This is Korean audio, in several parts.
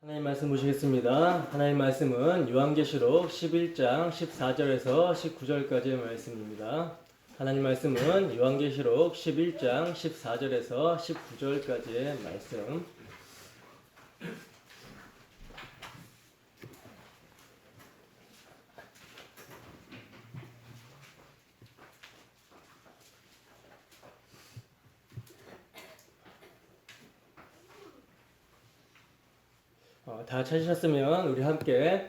하나님 말씀 보시겠습니다. 하나님 말씀은 요한계시록 11장 14절에서 19절까지의 말씀입니다. 하나님 말씀은 요한계시록 11장 14절에서 19절까지의 말씀. 다 찾으셨으면 우리 함께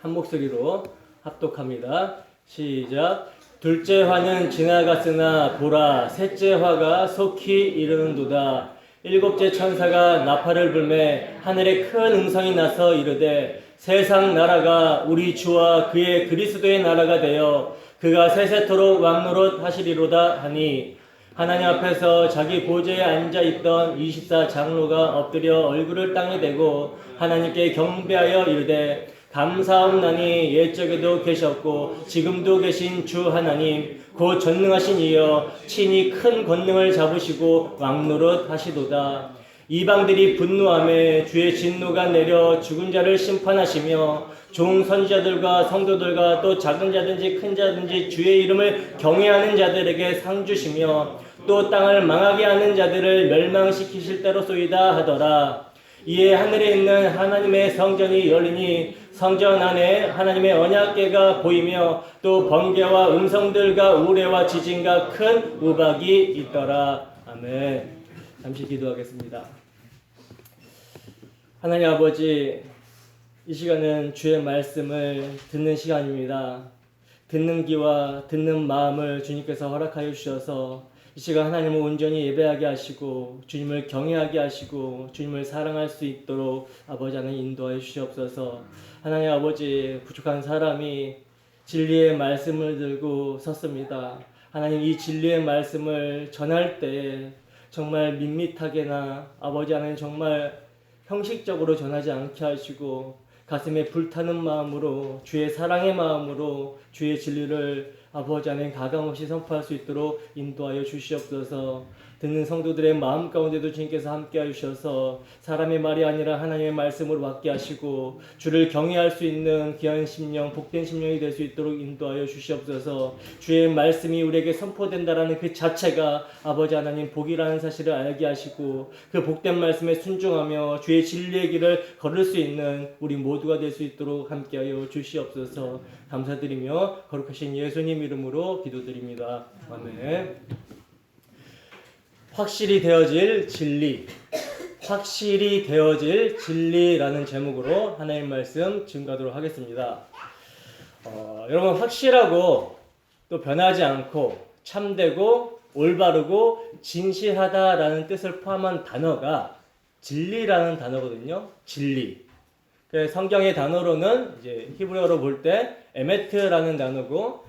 한 목소리로 합독합니다. 시작. 둘째 화는 지나갔으나 보라 셋째 화가 속히 이르는도다. 일곱째 천사가 나팔을 불매 하늘에 큰 음성이 나서 이르되 세상 나라가 우리 주와 그의 그리스도의 나라가 되어 그가 세세토록 왕노릇 하시리로다 하니 하나님 앞에서 자기 보좌에 앉아있던 24장로가 엎드려 얼굴을 땅에 대고 하나님께 경배하여 이르되 감사옵나니 옛적에도 계셨고 지금도 계신 주 하나님 곧 전능하신 이여 친히 큰 권능을 잡으시고 왕노릇 하시도다. 이방들이 분노하며 주의 진노가 내려 죽은 자를 심판하시며 종 선지자들과 성도들과 또 작은 자든지 큰 자든지 주의 이름을 경외하는 자들에게 상 주시며 또 땅을 망하게 하는 자들을 멸망시키실 때로소이다 하더라. 이에 하늘에 있는 하나님의 성전이 열리니 성전 안에 하나님의 언약궤가 보이며 또 번개와 음성들과 우레와 지진과 큰 우박이 있더라. 아멘. 잠시 기도하겠습니다. 하나님 아버지, 이 시간은 주의 말씀을 듣는 시간입니다. 듣는 귀와 듣는 마음을 주님께서 허락하여 주셔서 이 시간 하나님을 온전히 예배하게 하시고 주님을 경외하게 하시고 주님을 사랑할 수 있도록 아버지 하나님 인도하여 주시옵소서. 하나님 아버지, 부족한 사람이 진리의 말씀을 들고 섰습니다. 하나님, 이 진리의 말씀을 전할 때 정말 밋밋하게나 아버지 하나님 정말 형식적으로 전하지 않게 하시고 가슴에 불타는 마음으로 주의 사랑의 마음으로 주의 진리를 아버지 하나님 가감없이 선포할 수 있도록 인도하여 주시옵소서. 듣는 성도들의 마음 가운데도 주님께서 함께하여 주셔서 사람의 말이 아니라 하나님의 말씀으로 받게 하시고 주를 경외할 수 있는 귀한 심령, 복된 심령이 될 수 있도록 인도하여 주시옵소서. 주의 말씀이 우리에게 선포된다라는 그 자체가 아버지 하나님 복이라는 사실을 알게 하시고 그 복된 말씀에 순종하며 주의 진리의 길을 걸을 수 있는 우리 모두가 될 수 있도록 함께하여 주시옵소서. 감사드리며 거룩하신 예수님 이름으로 기도드립니다. 아멘. 확실히 되어질 진리, 확실히 되어질 진리라는 제목으로 하나님 말씀 증거하도록 하겠습니다. 여러분, 확실하고 또 변하지 않고 참되고 올바르고 진실하다라는 뜻을 포함한 단어가 진리라는 단어거든요. 진리. 성경의 단어로는 이제 히브리어로 볼 때 에메트라는 단어고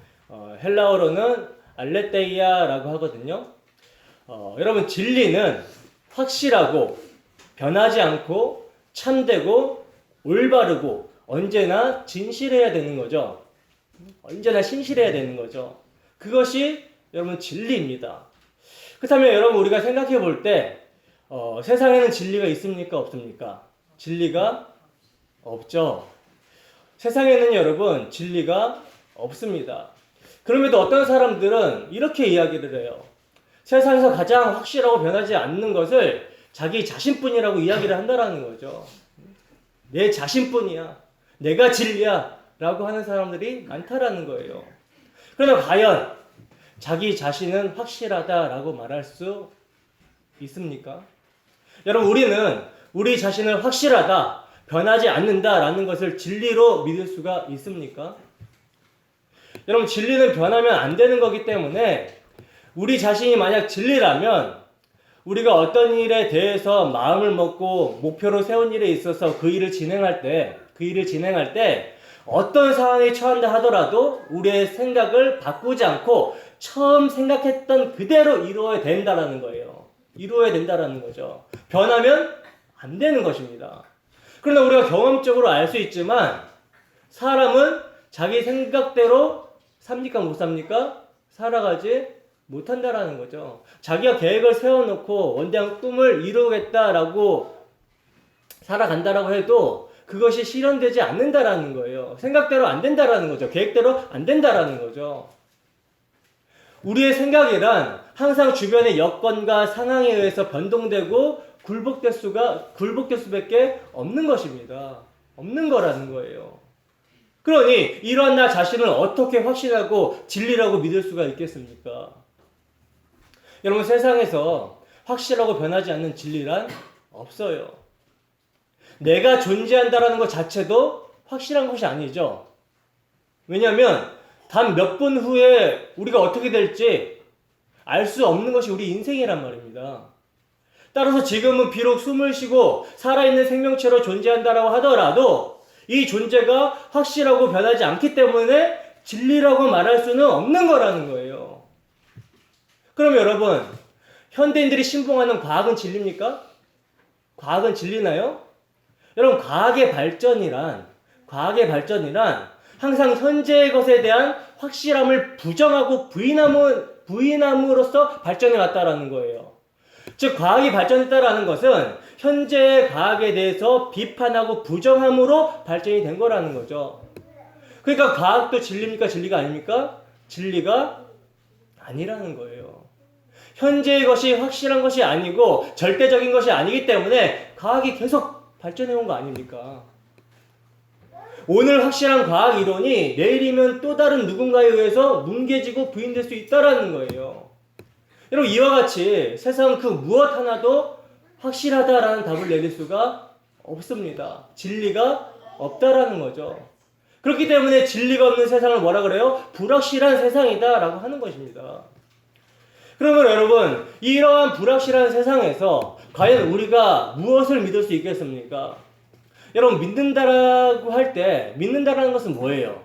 헬라어로는 알레테이아라고 하거든요. 여러분, 진리는 확실하고 변하지 않고 참되고 올바르고 언제나 진실해야 되는 거죠. 언제나 신실해야 되는 거죠. 그것이 여러분 진리입니다. 그렇다면 여러분, 우리가 생각해 볼 때 세상에는 진리가 있습니까? 없습니까? 진리가 없죠. 세상에는 여러분 진리가 없습니다. 그럼에도 어떤 사람들은 이렇게 이야기를 해요. 세상에서 가장 확실하고 변하지 않는 것을 자기 자신뿐이라고 이야기를 한다라는 거죠. 내 자신뿐이야. 내가 진리야. 라고 하는 사람들이 많다라는 거예요. 그러나 과연 자기 자신은 확실하다라고 말할 수 있습니까? 여러분, 우리는 우리 자신을 확실하다, 변하지 않는다라는 것을 진리로 믿을 수가 있습니까? 여러분, 진리는 변하면 안 되는 거기 때문에 우리 자신이 만약 진리라면 우리가 어떤 일에 대해서 마음을 먹고 목표로 세운 일에 있어서 그 일을 진행할 때 어떤 상황에 처한다 하더라도 우리의 생각을 바꾸지 않고 처음 생각했던 그대로 이루어야 된다라는 거예요. 이루어야 된다라는 거죠. 변하면 안 되는 것입니다. 그러나 우리가 경험적으로 알 수 있지만 사람은 자기 생각대로 삽니까? 못 삽니까? 살아가지 못한다라는 거죠. 자기가 계획을 세워놓고 원대한 꿈을 이루겠다라고 살아간다라고 해도 그것이 실현되지 않는다라는 거예요. 생각대로 안 된다라는 거죠. 계획대로 안 된다라는 거죠. 우리의 생각이란 항상 주변의 여건과 상황에 의해서 변동되고 굴복될 수밖에 없는 것입니다. 없는 거라는 거예요. 그러니 이러한 나 자신을 어떻게 확신하고 진리라고 믿을 수가 있겠습니까? 여러분, 세상에서 확실하고 변하지 않는 진리란 없어요. 내가 존재한다라는 것 자체도 확실한 것이 아니죠. 왜냐하면 단 몇 분 후에 우리가 어떻게 될지 알 수 없는 것이 우리 인생이란 말입니다. 따라서 지금은 비록 숨을 쉬고 살아있는 생명체로 존재한다라고 하더라도 이 존재가 확실하고 변하지 않기 때문에 진리라고 말할 수는 없는 거라는 거예요. 그럼 여러분, 현대인들이 신봉하는 과학은 진리입니까? 과학은 진리나요? 여러분, 과학의 발전이란 항상 현재의 것에 대한 확실함을 부정하고 부인함으로써 발전해 왔다라는 거예요. 즉, 과학이 발전했다라는 것은 현재의 과학에 대해서 비판하고 부정함으로 발전이 된 거라는 거죠. 그러니까 과학도 진리입니까? 진리가 아닙니까? 진리가 아니라는 거예요. 현재의 것이 확실한 것이 아니고 절대적인 것이 아니기 때문에 과학이 계속 발전해 온 거 아닙니까? 오늘 확실한 과학 이론이 내일이면 또 다른 누군가에 의해서 뭉개지고 부인될 수 있다라는 거예요. 여러분, 이와 같이 세상은 그 무엇 하나도 확실하다라는 답을 내릴 수가 없습니다. 진리가 없다라는 거죠. 그렇기 때문에 진리가 없는 세상을 뭐라 그래요? 불확실한 세상이다라고 하는 것입니다. 그러면 여러분, 이러한 불확실한 세상에서 과연 우리가 무엇을 믿을 수 있겠습니까? 여러분, 믿는다라고 할 때 믿는다라는 것은 뭐예요?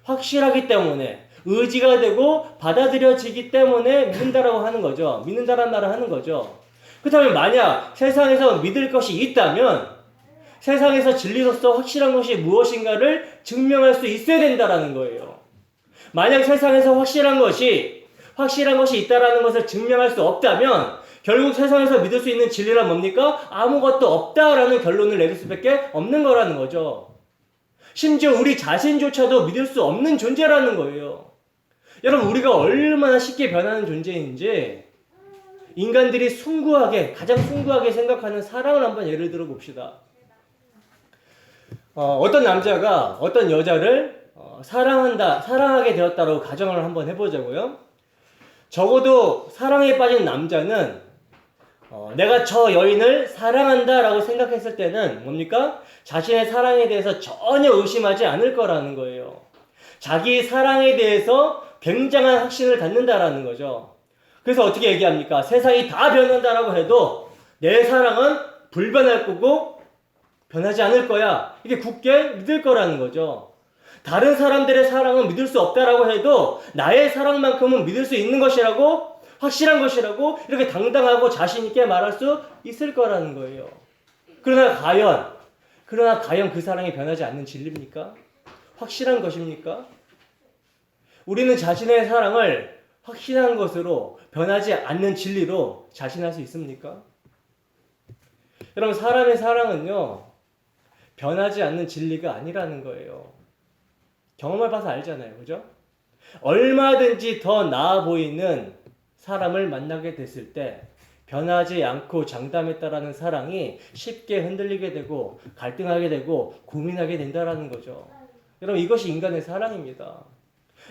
확실하기 때문에, 의지가 되고 받아들여지기 때문에 믿는다라고 하는 거죠. 믿는다라는 말을 하는 거죠. 그렇다면 만약 세상에서 믿을 것이 있다면 세상에서 진리로서 확실한 것이 무엇인가를 증명할 수 있어야 된다라는 거예요. 만약 세상에서 확실한 것이 있다라는 것을 증명할 수 없다면 결국 세상에서 믿을 수 있는 진리란 뭡니까? 아무것도 없다라는 결론을 내릴 수밖에 없는 거라는 거죠. 심지어 우리 자신조차도 믿을 수 없는 존재라는 거예요. 여러분, 우리가 얼마나 쉽게 변하는 존재인지 인간들이 가장 숭고하게 생각하는 사랑을 한번 예를 들어 봅시다. 어떤 남자가 어떤 여자를 사랑하게 되었다고 가정을 한번 해보자고요. 적어도 사랑에 빠진 남자는 내가 저 여인을 사랑한다라고 생각했을 때는 뭡니까? 자신의 사랑에 대해서 전혀 의심하지 않을 거라는 거예요. 자기 사랑에 대해서 굉장한 확신을 갖는다라는 거죠. 그래서 어떻게 얘기합니까? 세상이 다 변한다라고 해도 내 사랑은 불변할 거고 변하지 않을 거야. 이게 굳게 믿을 거라는 거죠. 다른 사람들의 사랑은 믿을 수 없다라고 해도 나의 사랑만큼은 믿을 수 있는 것이라고, 확실한 것이라고 이렇게 당당하고 자신 있게 말할 수 있을 거라는 거예요. 그러나 과연 그 사랑이 변하지 않는 진리입니까? 확실한 것입니까? 우리는 자신의 사랑을 확실한 것으로, 변하지 않는 진리로 자신할 수 있습니까? 여러분, 사람의 사랑은요, 변하지 않는 진리가 아니라는 거예요. 경험을 봐서 알잖아요. 그죠? 얼마든지 더 나아 보이는 사람을 만나게 됐을 때 변하지 않고 장담했다라는 사랑이 쉽게 흔들리게 되고 갈등하게 되고 고민하게 된다라는 거죠. 여러분, 이것이 인간의 사랑입니다.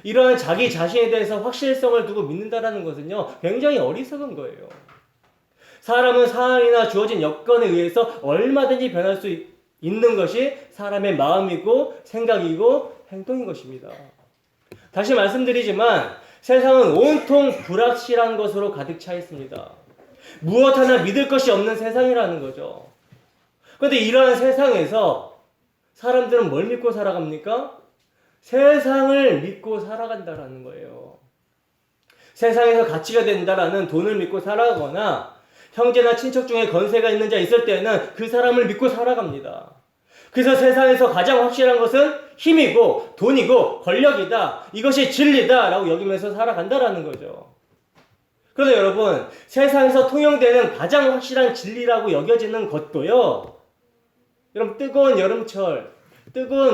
이러한 자기 자신에 대해서 확실성을 두고 믿는다라는 것은요, 굉장히 어리석은 거예요. 사람은 상황이나 주어진 여건에 의해서 얼마든지 변할 수 있는 것이 사람의 마음이고 생각이고 행동인 것입니다. 다시 말씀드리지만 세상은 온통 불확실한 것으로 가득 차 있습니다. 무엇 하나 믿을 것이 없는 세상이라는 거죠. 그런데 이러한 세상에서 사람들은 뭘 믿고 살아갑니까? 세상을 믿고 살아간다라는 거예요. 세상에서 가치가 된다라는 돈을 믿고 살아가거나 형제나 친척 중에 건세가 있는 자 있을 때는 그 사람을 믿고 살아갑니다. 그래서 세상에서 가장 확실한 것은 힘이고 돈이고 권력이다. 이것이 진리다 라고 여기면서 살아간다라는 거죠. 그런데 여러분, 세상에서 통용되는 가장 확실한 진리라고 여겨지는 것도요, 여러분 뜨거운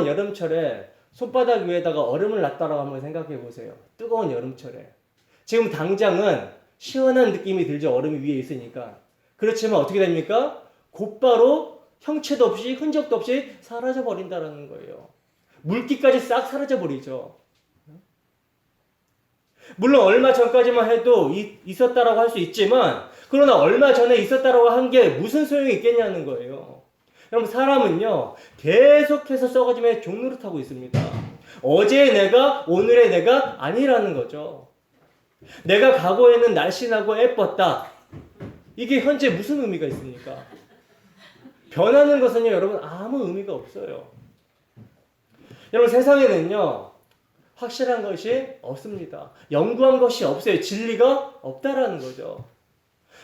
여름철에 손바닥 위에다가 얼음을 놨다라고 한번 생각해 보세요. 뜨거운 여름철에. 지금 당장은 시원한 느낌이 들죠. 얼음이 위에 있으니까. 그렇지만 어떻게 됩니까? 곧바로 형체도 없이 흔적도 없이 사라져 버린다라는 거예요. 물기까지 싹 사라져 버리죠. 물론 얼마 전까지만 해도 있었다라고 할 수 있지만 그러나 얼마 전에 있었다라고 한 게 무슨 소용이 있겠냐는 거예요. 여러분 사람은요 계속해서 썩어짐의 종로를 타고 있습니다. 어제의 내가 오늘의 내가 아니라는 거죠. 내가 과거에는 날씬하고 예뻤다. 이게 현재 무슨 의미가 있습니까? 변하는 것은요 여러분 아무 의미가 없어요. 여러분 세상에는요 확실한 것이 없습니다. 연구한 것이 없어요. 진리가 없다라는 거죠.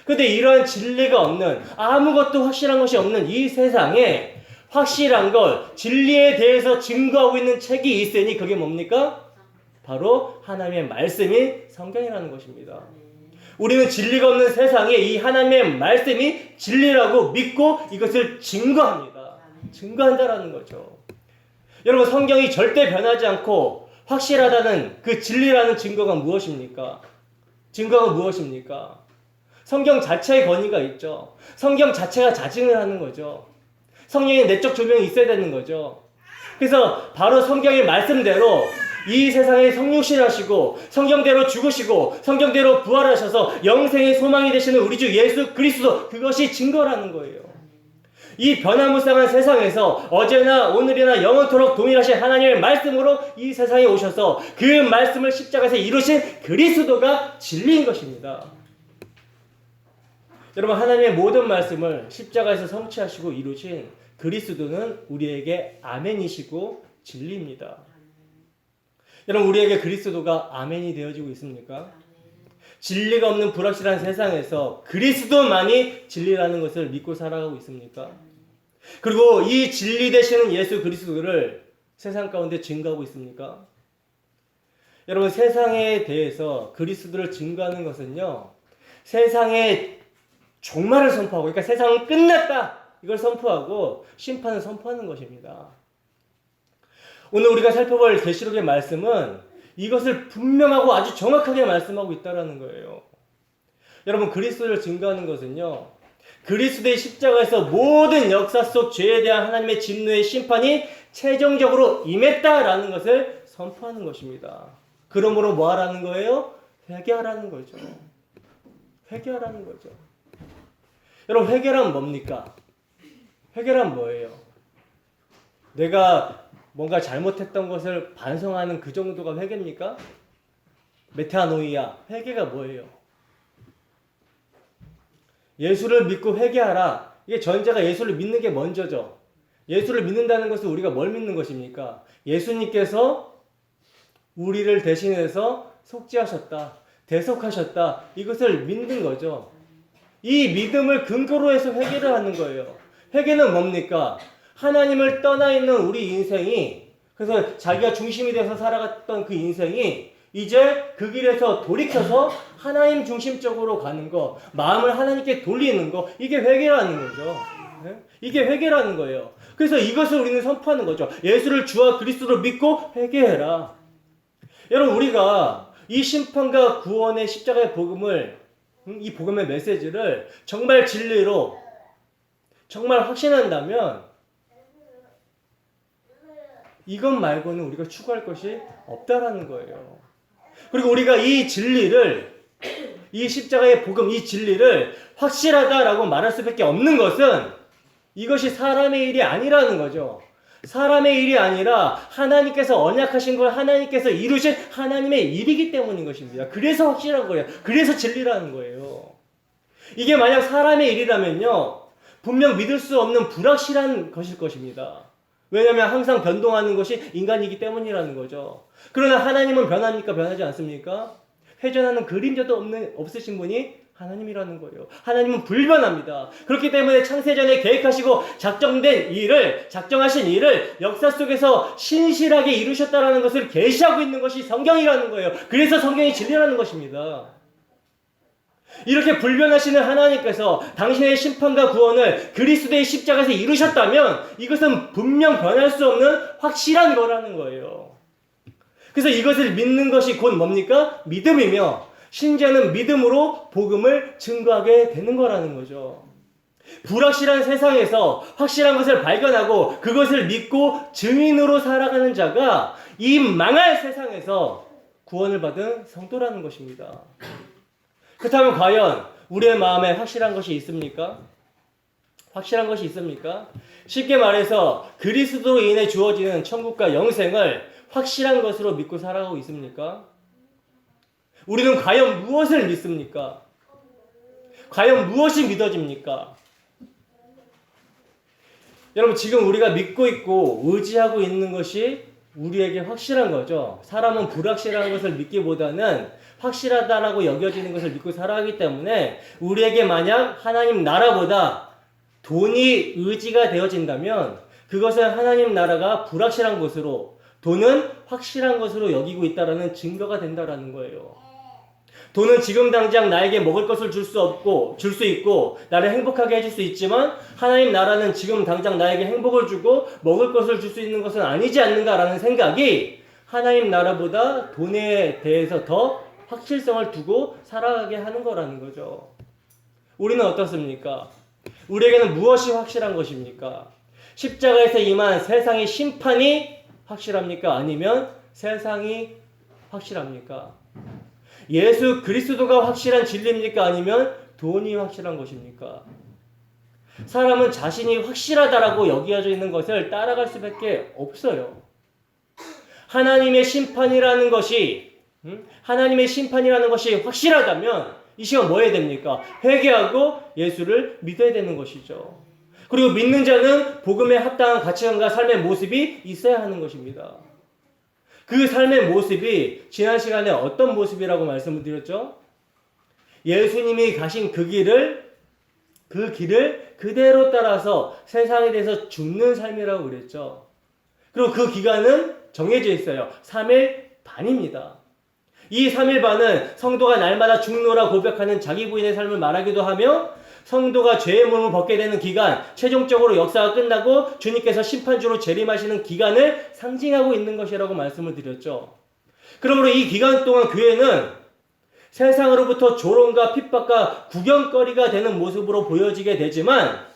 근데 이러한 진리가 없는 아무것도 확실한 것이 없는 이 세상에 확실한 것, 진리에 대해서 증거하고 있는 책이 있으니 그게 뭡니까? 바로 하나님의 말씀이 성경이라는 것입니다. 우리는 진리가 없는 세상에 이 하나님의 말씀이 진리라고 믿고 이것을 증거합니다. 증거한다라는 거죠. 여러분 성경이 절대 변하지 않고 확실하다는 그 진리라는 증거가 무엇입니까? 증거가 무엇입니까? 성경 자체의 권위가 있죠. 성경 자체가 자증을 하는 거죠. 성령의 내적 조명이 있어야 되는 거죠. 그래서 바로 성경의 말씀대로 이 세상에 성육신하시고 성경대로 죽으시고 성경대로 부활하셔서 영생의 소망이 되시는 우리 주 예수 그리스도 그것이 증거라는 거예요. 이 변화무쌍한 세상에서 어제나 오늘이나 영원토록 동일하신 하나님의 말씀으로 이 세상에 오셔서 그 말씀을 십자가에서 이루신 그리스도가 진리인 것입니다. 여러분 하나님의 모든 말씀을 십자가에서 성취하시고 이루신 그리스도는 우리에게 아멘이시고 진리입니다. 여러분 우리에게 그리스도가 아멘이 되어지고 있습니까? 진리가 없는 불확실한 세상에서 그리스도만이 진리라는 것을 믿고 살아가고 있습니까? 그리고 이 진리 되시는 예수 그리스도를 세상 가운데 증거하고 있습니까? 여러분 세상에 대해서 그리스도를 증거하는 것은요 세상에 종말을 선포하고 그러니까 세상은 끝났다 이걸 선포하고 심판을 선포하는 것입니다. 오늘 우리가 살펴볼 계시록의 말씀은 이것을 분명하고 아주 정확하게 말씀하고 있다는 거예요. 여러분 그리스도를 증거하는 것은요 그리스도의 십자가에서 모든 역사 속 죄에 대한 하나님의 진노의 심판이 최종적으로 임했다라는 것을 선포하는 것입니다. 그러므로 뭐 하라는 거예요? 회개하라는 거죠. 회개하라는 거죠. 여러분 회개란 뭡니까? 회개란 뭐예요? 내가 뭔가 잘못했던 것을 반성하는 그 정도가 회개입니까? 메타노이아, 회개가 뭐예요? 예수를 믿고 회개하라. 이게 전제가 예수를 믿는 게 먼저죠. 예수를 믿는다는 것은 우리가 뭘 믿는 것입니까? 예수님께서 우리를 대신해서 속죄하셨다. 대속하셨다. 이것을 믿는 거죠. 이 믿음을 근거로 해서 회개를 하는 거예요. 회개는 뭡니까? 하나님을 떠나 있는 우리 인생이 그래서 자기가 중심이 돼서 살아갔던 그 인생이 이제 그 길에서 돌이켜서 하나님 중심적으로 가는 거, 마음을 하나님께 돌리는 거, 이게 회개라는 거죠. 네? 이게 회개라는 거예요. 그래서 이것을 우리는 선포하는 거죠. 예수를 주와 그리스도로 믿고 회개해라. 여러분 우리가 이 심판과 구원의 십자가의 복음을 이 복음의 메시지를 정말 진리로 정말 확신한다면 이것 말고는 우리가 추구할 것이 없다라는 거예요. 그리고 우리가 이 진리를 이 십자가의 복음 이 진리를 확실하다라고 말할 수밖에 없는 것은 이것이 사람의 일이 아니라는 거죠. 사람의 일이 아니라 하나님께서 언약하신 걸 하나님께서 이루신 하나님의 일이기 때문인 것입니다. 그래서 확실한 거예요. 그래서 진리라는 거예요. 이게 만약 사람의 일이라면요 분명 믿을 수 없는 불확실한 것일 것입니다. 왜냐하면 항상 변동하는 것이 인간이기 때문이라는 거죠. 그러나 하나님은 변합니까? 변하지 않습니까? 회전하는 그림자도 없으신 분이 하나님이라는 거예요. 하나님은 불변합니다. 그렇기 때문에 창세전에 계획하시고 작정하신 일을 역사 속에서 신실하게 이루셨다라는 것을 계시하고 있는 것이 성경이라는 거예요. 그래서 성경이 진리라는 것입니다. 이렇게 불변하시는 하나님께서 당신의 심판과 구원을 그리스도의 십자가에서 이루셨다면 이것은 분명 변할 수 없는 확실한 거라는 거예요. 그래서 이것을 믿는 것이 곧 뭡니까? 믿음이며 신자는 믿음으로 복음을 증거하게 되는 거라는 거죠. 불확실한 세상에서 확실한 것을 발견하고 그것을 믿고 증인으로 살아가는 자가 이 망할 세상에서 구원을 받은 성도라는 것입니다. 그렇다면 과연 우리의 마음에 확실한 것이 있습니까? 확실한 것이 있습니까? 쉽게 말해서 그리스도로 인해 주어지는 천국과 영생을 확실한 것으로 믿고 살아가고 있습니까? 우리는 과연 무엇을 믿습니까? 과연 무엇이 믿어집니까? 여러분, 지금 우리가 믿고 있고 의지하고 있는 것이 우리에게 확실한 거죠. 사람은 불확실한 것을 믿기보다는 확실하다라고 여겨지는 것을 믿고 살아가기 때문에 우리에게 만약 하나님 나라보다 돈이 의지가 되어진다면 그것은 하나님 나라가 불확실한 것으로, 돈은 확실한 것으로 여기고 있다라는 증거가 된다라는 거예요. 돈은 지금 당장 나에게 먹을 것을 줄 수 있고 나를 행복하게 해줄 수 있지만 하나님 나라는 지금 당장 나에게 행복을 주고 먹을 것을 줄 수 있는 것은 아니지 않는가라는 생각이 하나님 나라보다 돈에 대해서 더 확실성을 두고 살아가게 하는 거라는 거죠. 우리는 어떻습니까? 우리에게는 무엇이 확실한 것입니까? 십자가에서 임한 세상의 심판이 확실합니까? 아니면 세상이 확실합니까? 예수 그리스도가 확실한 진리입니까? 아니면 돈이 확실한 것입니까? 사람은 자신이 확실하다라고 여겨져 있는 것을 따라갈 수밖에 없어요. 하나님의 심판이라는 것이 확실하다면 이 시간 뭐 해야 됩니까? 회개하고 예수를 믿어야 되는 것이죠. 그리고 믿는 자는 복음에 합당한 가치관과 삶의 모습이 있어야 하는 것입니다. 그 삶의 모습이 지난 시간에 어떤 모습이라고 말씀을 드렸죠? 예수님이 가신 그 길을 그대로 따라서 세상에 대해서 죽는 삶이라고 그랬죠. 그리고 그 기간은 정해져 있어요. 3일 반입니다. 이 3일 반은 성도가 날마다 죽노라 고백하는 자기 부인의 삶을 말하기도 하며 성도가 죄의 몸을 벗게 되는 기간, 최종적으로 역사가 끝나고 주님께서 심판주로 재림하시는 기간을 상징하고 있는 것이라고 말씀을 드렸죠. 그러므로 이 기간 동안 교회는 세상으로부터 조롱과 핍박과 구경거리가 되는 모습으로 보여지게 되지만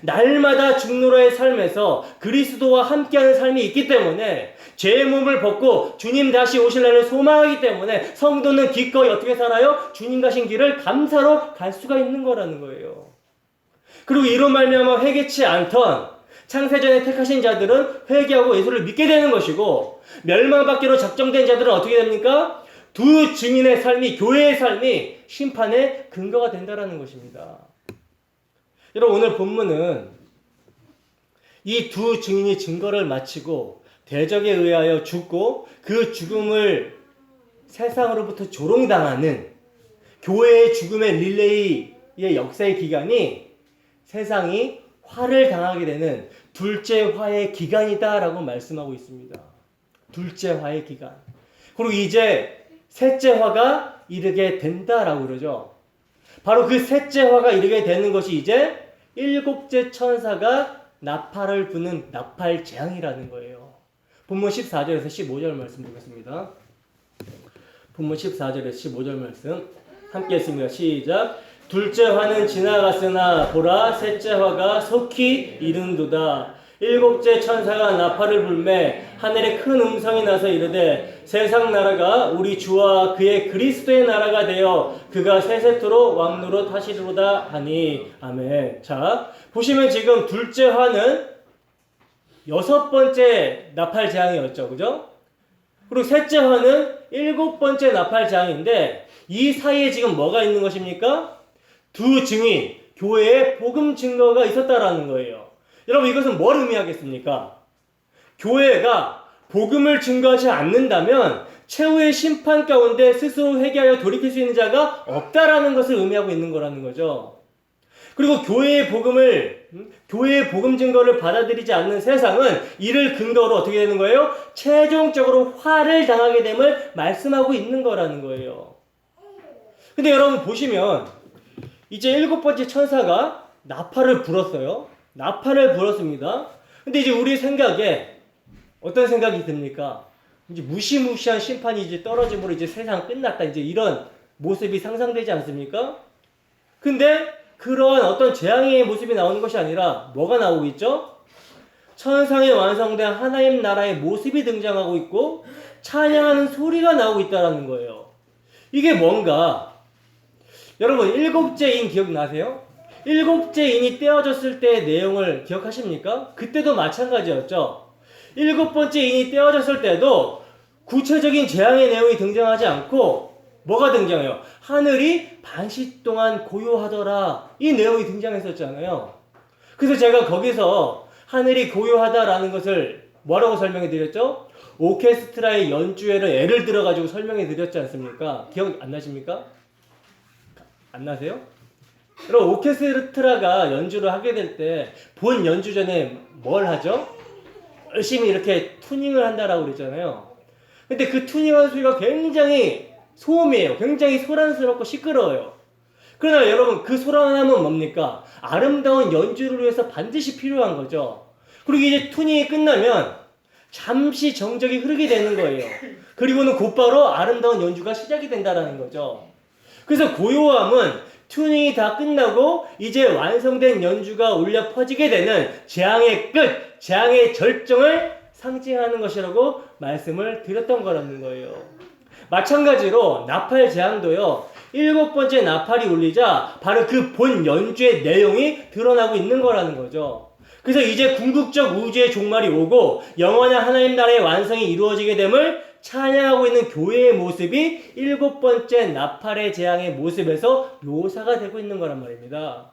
날마다 죽노라의 삶에서 그리스도와 함께하는 삶이 있기 때문에 죄의 몸을 벗고 주님 다시 오실 날을 소망하기 때문에 성도는 기꺼이 어떻게 살아요? 주님 가신 길을 감사로 갈 수가 있는 거라는 거예요. 그리고 이로 말미암아 회개치 않던 창세전에 택하신 자들은 회개하고 예수를 믿게 되는 것이고 멸망받기로 작정된 자들은 어떻게 됩니까? 두 증인의 삶이, 교회의 삶이 심판의 근거가 된다는 것입니다. 여러분, 오늘 본문은 이 두 증인이 증거를 마치고 대적에 의하여 죽고 그 죽음을 세상으로부터 조롱당하는 교회의 죽음의 릴레이의 역사의 기간이 세상이 화를 당하게 되는 둘째 화의 기간이다라고 말씀하고 있습니다. 둘째 화의 기간. 그리고 이제 셋째 화가 이르게 된다라고 그러죠. 바로 그 셋째 화가 이르게 되는 것이 이제 일곱째 천사가 나팔을 부는 나팔 재앙이라는 거예요. 본문 14절에서 15절 말씀 보겠습니다. 본문 14절에서 15절 말씀 함께 했습니다. 시작. 둘째 화는 지나갔으나 보라 셋째 화가 속히 이른도다. 일곱째 천사가 나팔을 불매 하늘에 큰 음성이 나서 이르되 세상 나라가 우리 주와 그의 그리스도의 나라가 되어 그가 세세토록 왕노로 타시리로다 하니. 아멘. 자, 보시면 지금 둘째 화는 여섯 번째 나팔 재앙이었죠. 그죠? 그리고 셋째 화는 일곱 번째 나팔 재앙인데 이 사이에 지금 뭐가 있는 것입니까? 두 증인, 교회의 복음 증거가 있었다라는 거예요. 여러분, 이것은 뭘 의미하겠습니까? 교회가 복음을 증거하지 않는다면 최후의 심판 가운데 스스로 회개하여 돌이킬 수 있는 자가 없다라는 것을 의미하고 있는 거라는 거죠. 그리고 교회의 복음 증거를 받아들이지 않는 세상은 이를 근거로 어떻게 되는 거예요? 최종적으로 화를 당하게 됨을 말씀하고 있는 거라는 거예요. 근데 여러분 보시면 이제 일곱 번째 천사가 나팔을 불었어요. 나팔을 불었습니다. 근데 이제 우리 생각에 어떤 생각이 듭니까? 이제 무시무시한 심판이 이제 떨어짐으로 이제 세상 끝났다. 이제 이런 모습이 상상되지 않습니까? 근데 그러한 어떤 재앙의 모습이 나오는 것이 아니라 뭐가 나오고 있죠? 천상에 완성된 하나님 나라의 모습이 등장하고 있고 찬양하는 소리가 나오고 있다는 거예요. 이게 뭔가 여러분 일곱째 인 기억나세요? 일곱째 인이 떼어졌을 때의 내용을 기억하십니까? 그때도 마찬가지였죠. 일곱 번째 인이 떼어졌을 때도 구체적인 재앙의 내용이 등장하지 않고 뭐가 등장해요? 하늘이 반시 동안 고요하더라. 이 내용이 등장했었잖아요. 그래서 제가 거기서 하늘이 고요하다라는 것을 뭐라고 설명해 드렸죠? 오케스트라의 연주회를 예를 들어가지고 설명해 드렸지 않습니까? 기억 안 나십니까? 안 나세요? 여러분 오케스트라가 연주를 하게 될 때 본 연주 전에 뭘 하죠? 열심히 이렇게 투닝을 한다라고 그랬잖아요. 근데 그 투닝하는 소리가 굉장히 소음이에요. 굉장히 소란스럽고 시끄러워요. 그러나 여러분 그 소란함은 뭡니까? 아름다운 연주를 위해서 반드시 필요한 거죠. 그리고 이제 투닝이 끝나면 잠시 정적이 흐르게 되는 거예요. 그리고는 곧바로 아름다운 연주가 시작이 된다는 거죠. 그래서 고요함은 튜닝이 다 끝나고 이제 완성된 연주가 울려 퍼지게 되는 재앙의 끝, 재앙의 절정을 상징하는 것이라고 말씀을 드렸던 거라는 거예요. 마찬가지로 나팔 재앙도요. 일곱 번째 나팔이 울리자 바로 그 본 연주의 내용이 드러나고 있는 거라는 거죠. 그래서 이제 궁극적 우주의 종말이 오고 영원한 하나님 나라의 완성이 이루어지게 됨을 찬양하고 있는 교회의 모습이 일곱 번째 나팔의 재앙의 모습에서 묘사가 되고 있는 거란 말입니다.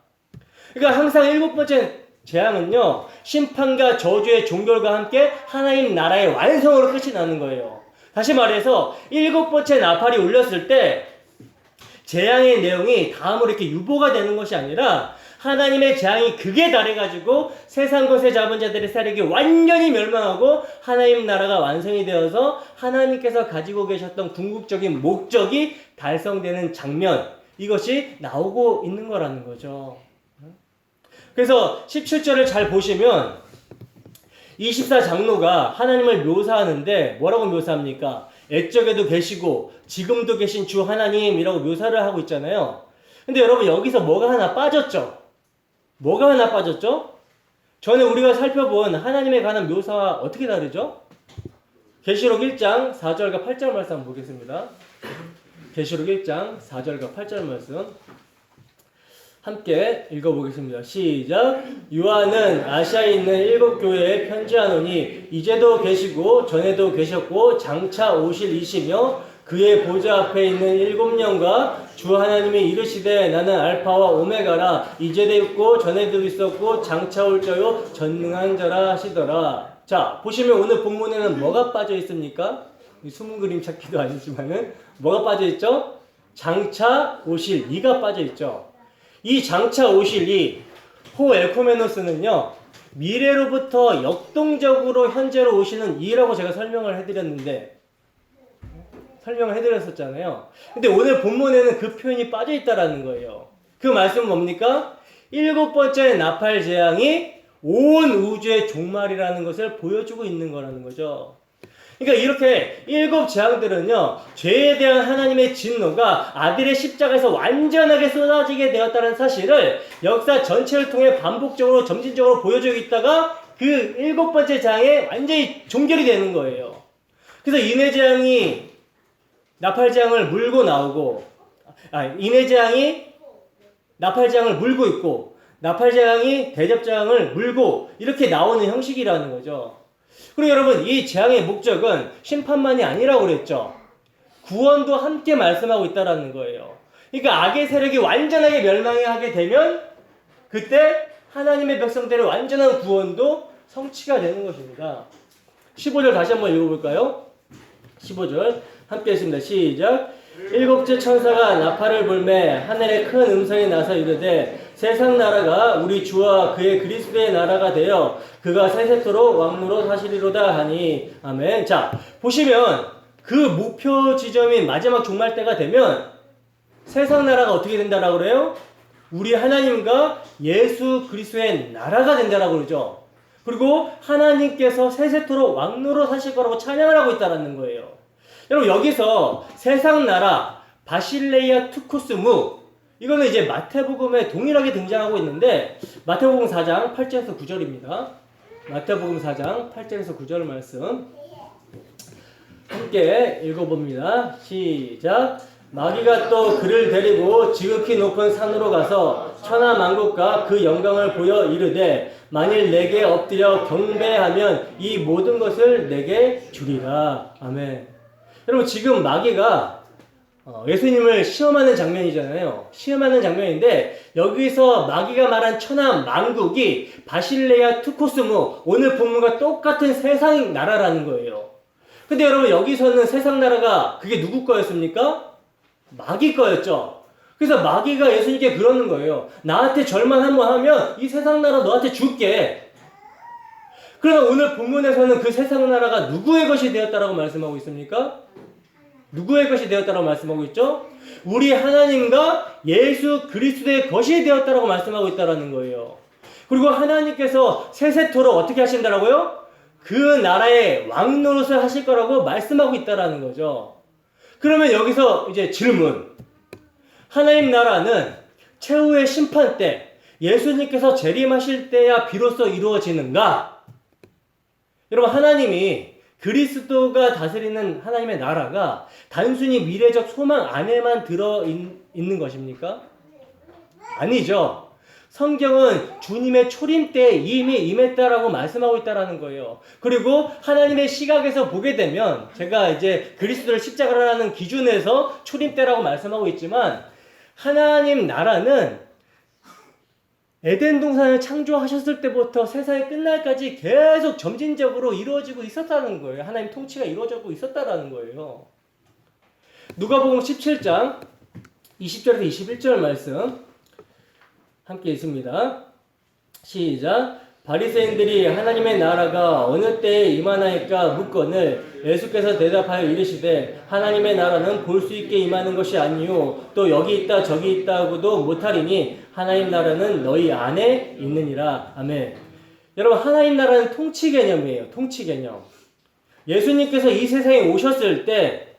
그러니까 항상 일곱 번째 재앙은요, 심판과 저주의 종결과 함께 하나님 나라의 완성으로 끝이 나는 거예요. 다시 말해서 일곱 번째 나팔이 울렸을 때 재앙의 내용이 다음으로 이렇게 유보가 되는 것이 아니라 하나님의 재앙이 극에 달해가지고 세상 것에 잡은 자들의 세력이 완전히 멸망하고 하나님 나라가 완성이 되어서 하나님께서 가지고 계셨던 궁극적인 목적이 달성되는 장면, 이것이 나오고 있는 거라는 거죠. 그래서 17절을 잘 보시면 24장로가 하나님을 묘사하는데 뭐라고 묘사합니까? 옛적에도 계시고 지금도 계신 주 하나님이라고 묘사를 하고 있잖아요. 근데 여러분 여기서 뭐가 하나 빠졌죠? 뭐가 하나 빠졌죠? 전에 우리가 살펴본 하나님에 관한 묘사와 어떻게 다르죠? 계시록 1장 4절과 8절 말씀 한번 보겠습니다. 계시록 1장 4절과 8절 말씀 함께 읽어보겠습니다. 시작. 요한은 아시아에 있는 일곱 교회에 편지하노니 이제도 계시고 전에도 계셨고 장차 오실 이시며 그의 보좌 앞에 있는 일곱 영과 주 하나님이 이르시되 나는 알파와 오메가라 이제도 있고 전에도 있었고 장차 올 자요 전능한 자라 하시더라. 자, 보시면 오늘 본문에는 뭐가 빠져 있습니까? 숨은 그림 찾기도 아니지만은 뭐가 빠져 있죠? 장차 오실 이가 빠져 있죠. 이 장차 오실 이 호엘코메노스는요, 미래로부터 역동적으로 현재로 오시는 이라고 제가 설명을 해드렸었잖아요. 근데 오늘 본문에는 그 표현이 빠져 있다라는 거예요. 그 말씀은 뭡니까? 일곱 번째 나팔 재앙이 온 우주의 종말이라는 것을 보여주고 있는 거라는 거죠. 그러니까 이렇게 일곱 재앙들은요, 죄에 대한 하나님의 진노가 아들의 십자가에서 완전하게 쏟아지게 되었다는 사실을 역사 전체를 통해 반복적으로 점진적으로 보여주고 있다가 그 일곱 번째 재앙에 완전히 종결이 되는 거예요. 그래서 인해 재앙이 나팔 재앙을 물고 나오고, 인해 재앙이 나팔 재앙을 물고 있고, 나팔 재앙이 대접 재앙을 물고 이렇게 나오는 형식이라는 거죠. 그리고 여러분 이 재앙의 목적은 심판만이 아니라고 그랬죠. 구원도 함께 말씀하고 있다라는 거예요. 그러니까 악의 세력이 완전하게 멸망하게 되면 그때 하나님의 백성들의 완전한 구원도 성취가 되는 것입니다. 15절 다시 한번 읽어볼까요? 15절 함께 했습니다. 시작. 일곱째 천사가 나팔을 불매 하늘에 큰 음성이 나서 이르되 세상 나라가 우리 주와 그의 그리스도의 나라가 되어 그가 세세토록 왕노로 사시리로다 하니 아멘. 자, 보시면 그 목표 지점인 마지막 종말 때가 되면 세상 나라가 어떻게 된다라고 그래요? 우리 하나님과 예수 그리스도의 나라가 된다라고 그러죠. 그리고 하나님께서 세세토록 왕노로 사실 거라고 찬양을 하고 있다는 거예요. 여러분 여기서 세상 나라 바실레이아 투코스무 이거는 이제 마태복음에 동일하게 등장하고 있는데 마태복음 4장 8절에서 9절입니다. 마태복음 4장 8절에서 9절 말씀 함께 읽어봅니다. 시작. 마귀가 또 그를 데리고 지극히 높은 산으로 가서 천하 만국과 그 영광을 보여 이르되 만일 내게 엎드려 경배하면 이 모든 것을 내게 주리라. 아멘. 여러분 지금 마귀가 예수님을 시험하는 장면이잖아요. 시험하는 장면인데 여기서 마귀가 말한 천하 만국이 바실레아 투코스무 오늘 본문과 똑같은 세상 나라라는 거예요. 근데 여러분 여기서는 세상 나라가 그게 누구 거였습니까? 마귀 거였죠. 그래서 마귀가 예수님께 그러는 거예요. 나한테 절만 한번 하면 이 세상 나라 너한테 줄게. 그러나 오늘 본문에서는 그 세상 나라가 누구의 것이 되었다라고 말씀하고 있습니까? 누구의 것이 되었다라고 말씀하고 있죠? 우리 하나님과 예수 그리스도의 것이 되었다라고 말씀하고 있다라는 거예요. 그리고 하나님께서 세세토록 어떻게 하신다라고요? 그 나라의 왕 노릇을 하실 거라고 말씀하고 있다라는 거죠. 그러면 여기서 이제 질문. 하나님 나라는 최후의 심판 때 예수님께서 재림하실 때야 비로소 이루어지는가? 여러분 하나님이 그리스도가 다스리는 하나님의 나라가 단순히 미래적 소망 안에만 들어있는 것입니까? 아니죠. 성경은 주님의 초림 때 이미 임했다라고 말씀하고 있다라는 거예요. 그리고 하나님의 시각에서 보게 되면 제가 이제 그리스도를 십자가로 하는 기준에서 초림 때라고 말씀하고 있지만 하나님 나라는 에덴 동산을 창조하셨을 때부터 세상이 끝날까지 계속 점진적으로 이루어지고 있었다는 거예요. 하나님 통치가 이루어지고 있었다라는 거예요. 누가복음 17장 20절에서 21절 말씀 함께 있습니다. 시작. 바리새인들이 하나님의 나라가 어느 때에 임하나이까 묻거늘 예수께서 대답하여 이르시되 하나님의 나라는 볼 수 있게 임하는 것이 아니요 또 여기 있다 저기 있다고도 못하리니 하나님 나라는 너희 안에 있느니라. 아멘. 여러분 하나님 나라는 통치 개념이에요. 통치 개념. 예수님께서 이 세상에 오셨을 때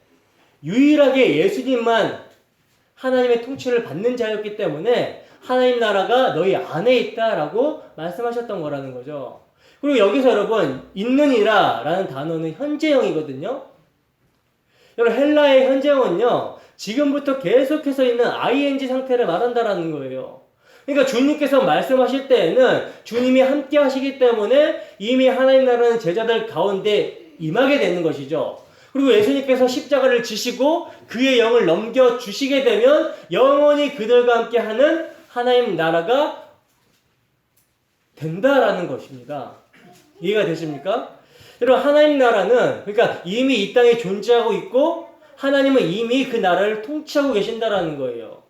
유일하게 예수님만 하나님의 통치를 받는 자였기 때문에 하나님 나라가 너희 안에 있다라고 말씀하셨던 거라는 거죠. 그리고 여기서 여러분 있느니라 라는 단어는 현재형이거든요. 여러분 헬라의 현재형은요 지금부터 계속해서 있는 ing 상태를 말한다라는 거예요. 그러니까 주님께서 말씀하실 때에는 주님이 함께 하시기 때문에 이미 하나님 나라는 제자들 가운데 임하게 되는 것이죠. 그리고 예수님께서 십자가를 지시고 그의 영을 넘겨주시게 되면 영원히 그들과 함께 하는 하나님 나라가 된다라는 것입니다. 이해가 되십니까? 여러분 하나님 나라는 그러니까 이미 이 땅에 존재하고 있고 하나님은 이미 그 나라를 통치하고 계신다라는 거예요.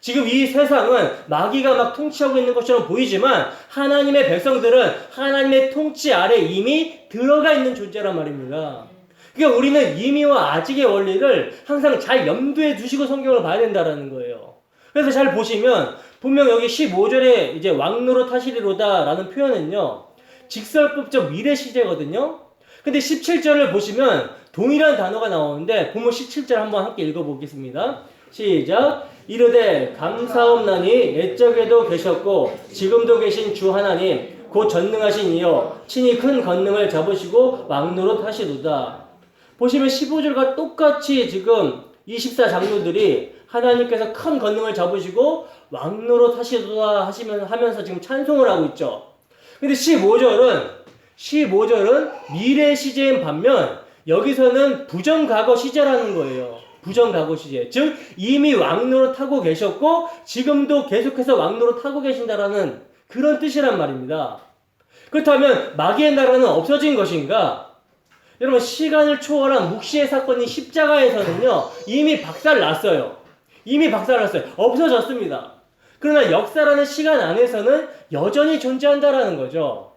지금 이 세상은 마귀가 막 통치하고 있는 것처럼 보이지만 하나님의 백성들은 하나님의 통치 아래 이미 들어가 있는 존재란 말입니다. 그러니까 우리는 이미와 아직의 원리를 항상 잘 염두에 두시고 성경을 봐야 된다라는 거예요. 그래서 잘 보시면 분명 여기 15절에 이제 왕노릇 하시리로다 라는 표현은요 직설법적 미래 시제거든요. 근데 17절을 보시면 동일한 단어가 나오는데 본문 17절 한번 함께 읽어보겠습니다. 시작. 이르되 감사옵나니 옛적에도 계셨고 지금도 계신 주 하나님 곧 전능하신 이여 친히 큰 권능을 잡으시고 왕노릇 하시도다. 보시면 15절과 똑같이 지금 24장로들이 하나님께서 큰 권능을 잡으시고 왕노릇 하시도다 하면서 지금 찬송을 하고 있죠. 근데 15절은 미래 시제인 반면 여기서는 부정과거 시제라는 거예요. 부정과거 시제. 즉 이미 왕노릇 하고 계셨고 지금도 계속해서 왕노릇 하고 계신다라는 그런 뜻이란 말입니다. 그렇다면 마귀의 나라는 없어진 것인가? 여러분 시간을 초월한 묵시의 사건이 십자가에서는요 이미 박살났어요. 없어졌습니다. 그러나 역사라는 시간 안에서는 여전히 존재한다라는 거죠.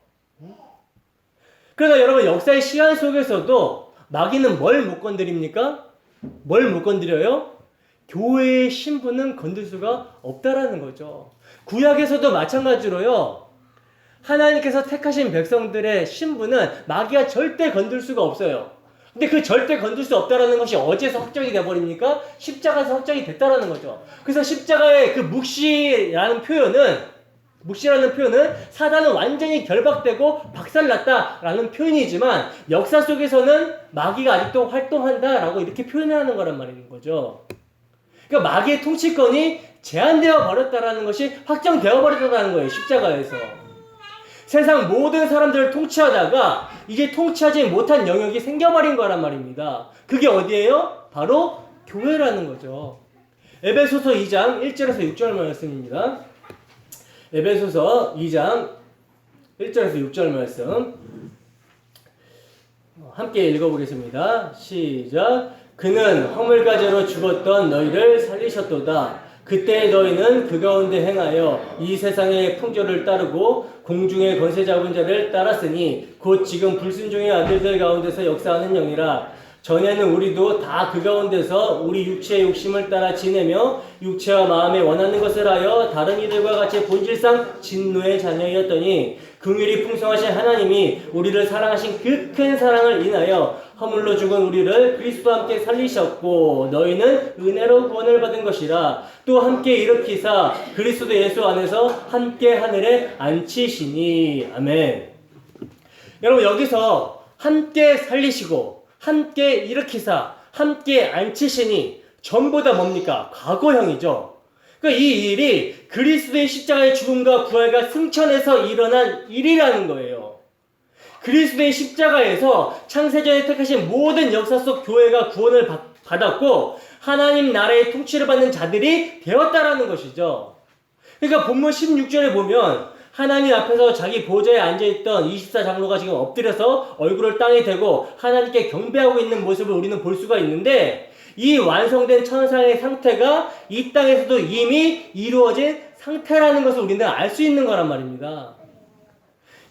그러나 여러분 역사의 시간 속에서도 마귀는 뭘 못 건드립니까? 뭘 못 건드려요? 교회의 신분은 건들 수가 없다라는 거죠. 구약에서도 마찬가지로요. 하나님께서 택하신 백성들의 신분은 마귀가 절대 건들 수가 없어요. 근데 그 절대 건들 수 없다라는 것이 어디에서 확정이 돼버립니까? 십자가에서 확정이 됐다라는 거죠. 그래서 십자가의 그 묵시라는 표현은 사단은 완전히 결박되고 박살났다라는 표현이지만 역사 속에서는 마귀가 아직도 활동한다라고 이렇게 표현하는 거란 말인 거죠. 그러니까 마귀의 통치권이 제한되어 버렸다라는 것이 확정되어 버렸다는 거예요. 십자가에서. 세상 모든 사람들을 통치하다가 이제 통치하지 못한 영역이 생겨버린 거란 말입니다. 그게 어디예요? 바로 교회라는 거죠. 에베소서 2장 1절에서 6절 말씀입니다. 에베소서 2장 1절에서 6절 말씀 함께 읽어보겠습니다. 시작. 그는 허물가제로 죽었던 너희를 살리셨도다. 그때 너희는 그 가운데 행하여 이 세상의 풍조를 따르고 공중의 권세 잡은 자를 따랐으니 곧 지금 불순종의 아들들 가운데서 역사하는 영이라. 전에는 우리도 다 그 가운데서 우리 육체의 욕심을 따라 지내며 육체와 마음에 원하는 것을 하여 다른 이들과 같이 본질상 진노의 자녀였더니 긍휼이 풍성하신 하나님이 우리를 사랑하신 그 큰 사랑을 인하여 허물로 죽은 우리를 그리스도와 함께 살리셨고 너희는 은혜로 구원을 받은 것이라. 또 함께 일으키사 그리스도 예수 안에서 함께 하늘에 앉히시니. 아멘. 여러분, 여기서 함께 살리시고 함께 일으키사 함께 앉히시니 전부 다 뭡니까? 과거형이죠. 그러니까 이 일이 그리스도의 십자가의 죽음과 부활과 승천에서 일어난 일이라는 거예요. 그리스도의 십자가에서 창세전에 택하신 모든 역사 속 교회가 구원을 받았고 하나님 나라의 통치를 받는 자들이 되었다라는 것이죠. 그러니까 본문 16절에 보면 하나님 앞에서 자기 보좌에 앉아있던 24장로가 지금 엎드려서 얼굴을 땅에 대고 하나님께 경배하고 있는 모습을 우리는 볼 수가 있는데 이 완성된 천상의 상태가 이 땅에서도 이미 이루어진 상태라는 것을 우리는 알 수 있는 거란 말입니다.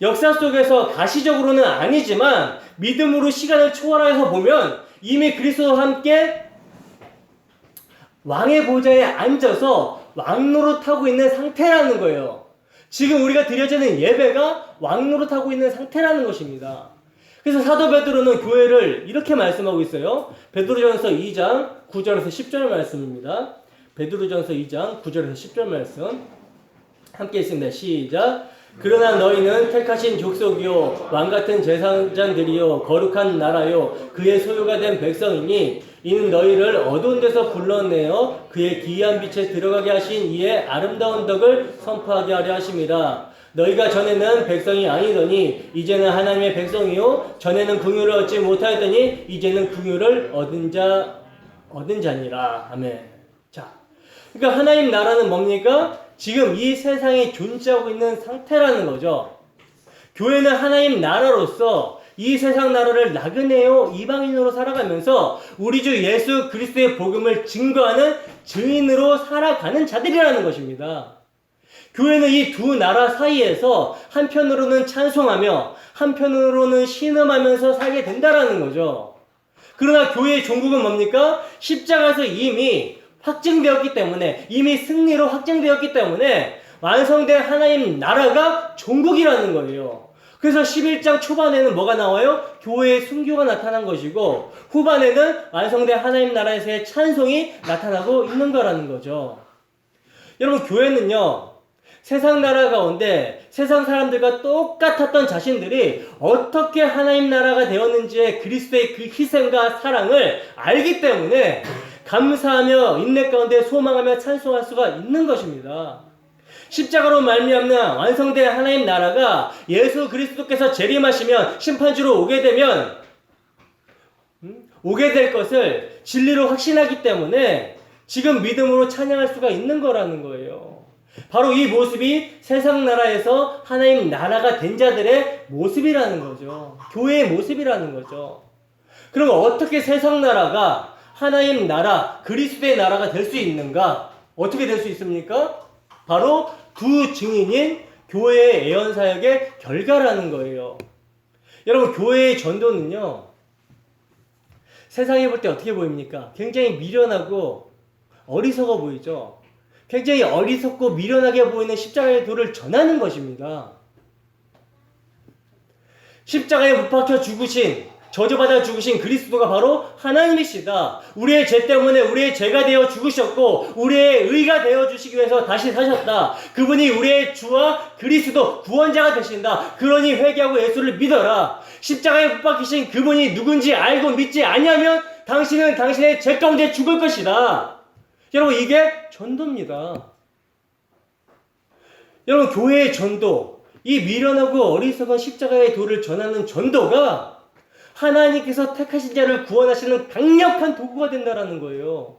역사 속에서 가시적으로는 아니지만 믿음으로 시간을 초월해서 보면 이미 그리스도와 함께 왕의 보좌에 앉아서 왕노릇하고 있는 상태라는 거예요. 지금 우리가 드려지는 예배가 왕노릇하고 있는 상태라는 것입니다. 그래서 사도 베드로는 교회를 이렇게 말씀하고 있어요. 베드로전서 2장 9절에서 10절 말씀입니다. 베드로전서 2장 9절에서 10절 말씀 함께 있습니다. 시작. 그러나 너희는 택하신 족속이요 왕같은 제사장들이요 거룩한 나라요 그의 소유가 된 백성이니 이는 너희를 어두운 데서 불러내어 그의 기이한 빛에 들어가게 하신 이의 아름다운 덕을 선포하게 하려 하심이라. 너희가 전에는 백성이 아니더니 이제는 하나님의 백성이요 전에는 긍휼을 얻지 못하였더니 이제는 긍휼을 얻은 자니라. 아멘. 자, 그러니까 하나님 나라는 뭡니까? 지금 이 세상에 존재하고 있는 상태라는 거죠. 교회는 하나님 나라로서 이 세상 나라를 나그네요 이방인으로 살아가면서 우리 주 예수 그리스도의 복음을 증거하는 증인으로 살아가는 자들이라는 것입니다. 교회는 이 두 나라 사이에서 한편으로는 찬송하며 한편으로는 신음하면서 살게 된다라는 거죠. 그러나 교회의 종국은 뭡니까? 십자가에서 이미 확증되었기 때문에 이미 승리로 확정되었기 때문에 완성된 하나님 나라가 종국이라는 거예요. 그래서 11장 초반에는 뭐가 나와요? 교회의 순교가 나타난 것이고 후반에는 완성된 하나님 나라에서의 찬송이 나타나고 있는 거라는 거죠. 여러분, 교회는요 세상 나라 가운데 세상 사람들과 똑같았던 자신들이 어떻게 하나님 나라가 되었는지의 그리스도의 그 희생과 사랑을 알기 때문에 감사하며 인내 가운데 소망하며 찬송할 수가 있는 것입니다. 십자가로 말미암아 완성된 하나님 나라가 예수 그리스도께서 재림하시면 심판주로 오게 되면 오게 될 것을 진리로 확신하기 때문에 지금 믿음으로 찬양할 수가 있는 거라는 거예요. 바로 이 모습이 세상 나라에서 하나님 나라가 된 자들의 모습이라는 거죠. 교회의 모습이라는 거죠. 그럼 어떻게 세상 나라가 하나님 나라, 그리스도의 나라가 될 수 있는가? 어떻게 될 수 있습니까? 바로 두 증인인 교회의 예언사역의 결과라는 거예요. 여러분, 교회의 전도는요 세상에 볼 때 어떻게 보입니까? 굉장히 미련하고 어리석어 보이죠? 굉장히 어리석고 미련하게 보이는 십자가의 도를 전하는 것입니다. 십자가에 못 박혀 죽으신, 저주받아 죽으신 그리스도가 바로 하나님이시다. 우리의 죄 때문에 우리의 죄가 되어 죽으셨고 우리의 의가 되어 주시기 위해서 다시 사셨다. 그분이 우리의 주와 그리스도 구원자가 되신다. 그러니 회개하고 예수를 믿어라. 십자가에 못 박히신 그분이 누군지 알고 믿지 아니하면 당신은 당신의 죄 가운데 죽을 것이다. 여러분, 이게 전도입니다. 여러분, 교회의 전도, 이 미련하고 어리석은 십자가의 도를 전하는 전도가 하나님께서 택하신 자를 구원하시는 강력한 도구가 된다는 거예요.